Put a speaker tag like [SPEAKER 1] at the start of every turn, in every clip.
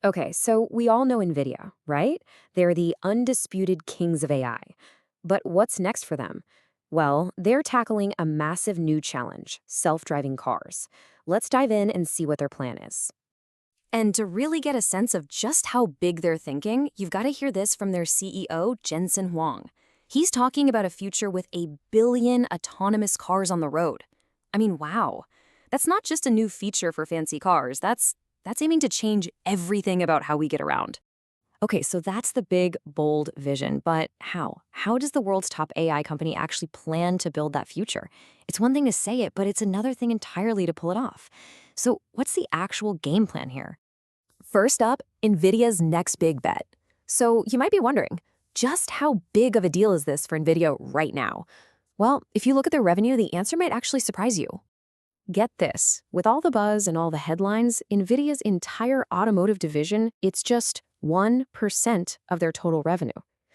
[SPEAKER 1] Okay, so we all know NVIDIA, right? They're the undisputed kings of AI. But what's next for them? Well, they're tackling a massive new challenge, self-driving cars. Let's dive in and see what their plan is. And to really get a sense of just how big they're thinking, you've got to hear this from their CEO, Jensen Huang. He's talking about a future with 1 billion autonomous cars on the road. I mean, wow. That's not just a new feature for fancy cars. That's aiming to change everything about how we get around. Okay, so that's the big, bold vision, but how? How does the world's top AI company actually plan to build that future? It's one thing to say it, but it's another thing entirely to pull it off. So what's the actual game plan here? First up, NVIDIA's next big bet. So you might be wondering, just how big of a deal is this for NVIDIA right now? Well, if you look at their revenue, the answer might actually surprise you. Get this, with all the buzz and all the headlines, NVIDIA's entire automotive division, it's just 1% of their total revenue.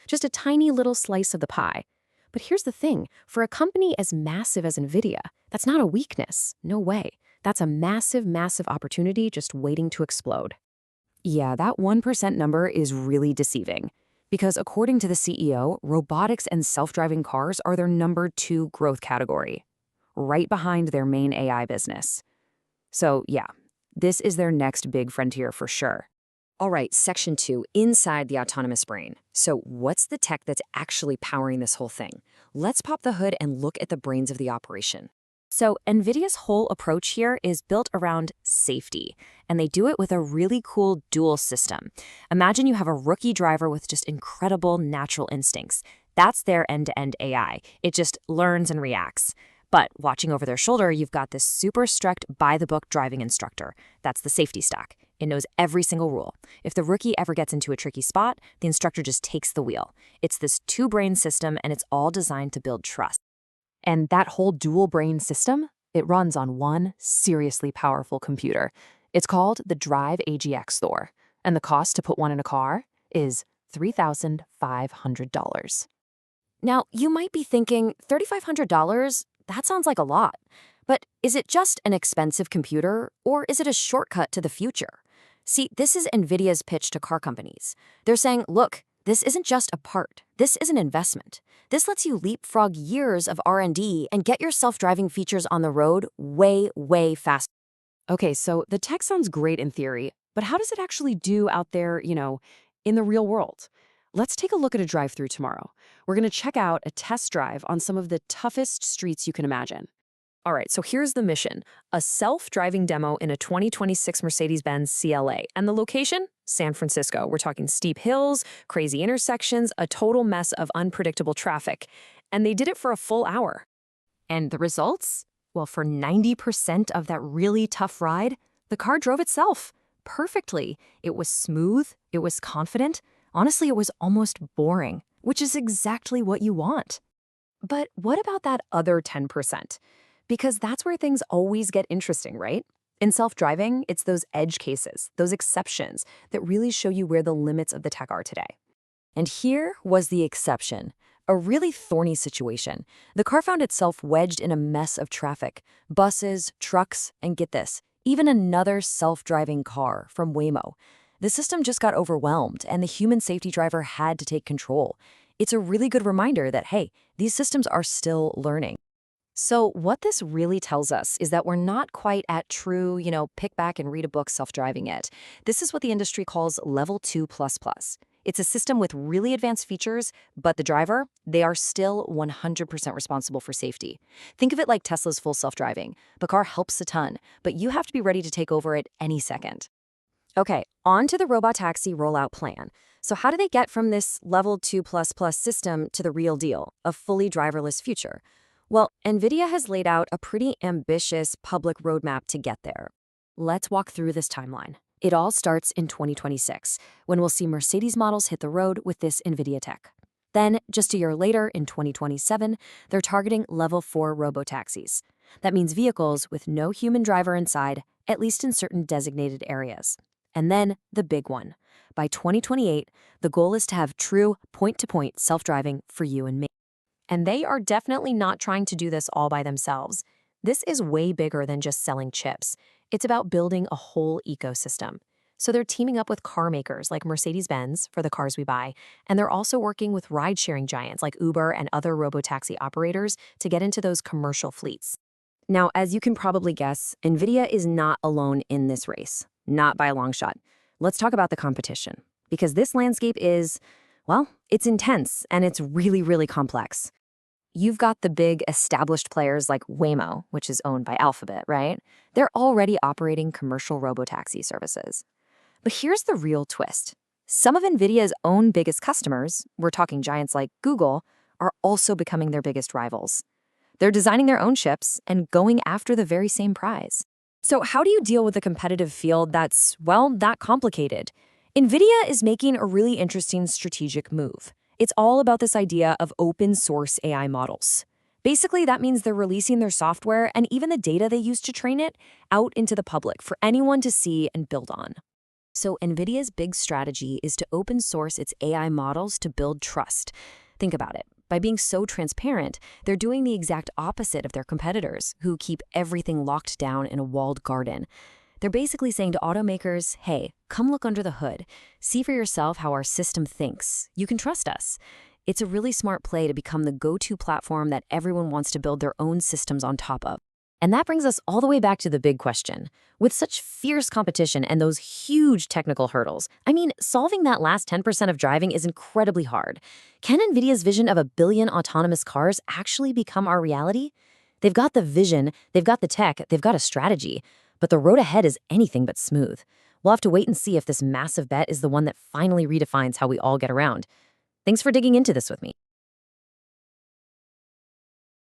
[SPEAKER 1] Just a tiny little slice of the pie. But here's the thing, for a company as massive as NVIDIA, that's not a weakness, no way. That's a massive, massive opportunity just waiting to explode. Yeah, that 1% number is really deceiving. Because according to the CEO, robotics and self-driving cars are their number 2 growth category, right behind their main AI business. So yeah, this is their next big frontier for sure. All right, section 2, inside the autonomous brain. So what's the tech that's actually powering this whole thing? Let's pop the hood and look at the brains of the operation. So NVIDIA's whole approach here is built around safety, and they do it with a really cool dual system. Imagine you have a rookie driver with just incredible natural instincts. That's their end-to-end AI. It just learns and reacts. But watching over their shoulder, you've got this super strict by-the-book driving instructor. That's the safety stack. It knows every single rule. If the rookie ever gets into a tricky spot, the instructor just takes the wheel. It's this two-brain system, and it's all designed to build trust. And that whole dual-brain system, it runs on one seriously powerful computer. It's called the Drive AGX Thor, and the cost to put one in a car is $3,500. Now, you might be thinking, $3,500? That sounds like a lot. But is it just an expensive computer, or is it a shortcut to the future? See, this is NVIDIA's pitch to car companies. They're saying, look, this isn't just a part. This is an investment. This lets you leapfrog years of R&D and get your self-driving features on the road way, way faster. Okay, so the tech sounds great in theory, but how does it actually do out there, in the real world? Let's take a look at a drive-through tomorrow. We're going to check out a test drive on some of the toughest streets you can imagine. All right, so here's the mission. A self-driving demo in a 2026 Mercedes-Benz CLA. And the location? San Francisco. We're talking steep hills, crazy intersections, a total mess of unpredictable traffic. And they did it for a full hour. And the results? Well, for 90% of that really tough ride, the car drove itself perfectly. It was smooth, it was confident. Honestly, it was almost boring, which is exactly what you want. But what about that other 10%? Because that's where things always get interesting, right? In self-driving, it's those edge cases, those exceptions that really show you where the limits of the tech are today. And here was the exception, a really thorny situation. The car found itself wedged in a mess of traffic, buses, trucks, and get this, even another self-driving car from Waymo. The system just got overwhelmed, and the human safety driver had to take control. It's a really good reminder that, hey, these systems are still learning. So what this really tells us is that we're not quite at true, pick back and read a book self-driving yet. This is what the industry calls level 2++. It's a system with really advanced features, but the driver, they are still 100% responsible for safety. Think of it like Tesla's full self-driving. The car helps a ton, but you have to be ready to take over at any second. Okay, on to the robotaxi rollout plan. So how do they get from this level 2++ system to the real deal, a fully driverless future? Well, NVIDIA has laid out a pretty ambitious public roadmap to get there. Let's walk through this timeline. It all starts in 2026, when we'll see Mercedes models hit the road with this NVIDIA tech. Then, just a year later, in 2027, they're targeting level 4 robotaxis. That means vehicles with no human driver inside, at least in certain designated areas. And then, the big one. By 2028, the goal is to have true point-to-point self-driving for you and me. And they are definitely not trying to do this all by themselves. This is way bigger than just selling chips. It's about building a whole ecosystem. So they're teaming up with car makers like Mercedes-Benz for the cars we buy, and they're also working with ride-sharing giants like Uber and other robotaxi operators to get into those commercial fleets. Now, as you can probably guess, NVIDIA is not alone in this race, not by a long shot. Let's talk about the competition, because this landscape is, well, it's intense and it's really, really complex. You've got the big established players like Waymo, which is owned by Alphabet, right? They're already operating commercial robotaxi services. But here's the real twist. Some of NVIDIA's own biggest customers, we're talking giants like Google, are also becoming their biggest rivals. They're designing their own chips and going after the very same prize. So how do you deal with a competitive field that's, well, that complicated? NVIDIA is making a really interesting strategic move. It's all about this idea of open source AI models. Basically, that means they're releasing their software and even the data they use to train it out into the public for anyone to see and build on. So NVIDIA's big strategy is to open source its AI models to build trust. Think about it. By being so transparent, they're doing the exact opposite of their competitors, who keep everything locked down in a walled garden. They're basically saying to automakers, hey, come look under the hood. See for yourself how our system thinks. You can trust us. It's a really smart play to become the go-to platform that everyone wants to build their own systems on top of. And that brings us all the way back to the big question. With such fierce competition and those huge technical hurdles, I mean, solving that last 10% of driving is incredibly hard. Can NVIDIA's vision of 1 billion autonomous cars actually become our reality? They've got the vision, they've got the tech, they've got a strategy. But the road ahead is anything but smooth. We'll have to wait and see if this massive bet is the one that finally redefines how we all get around. Thanks for digging into this with me.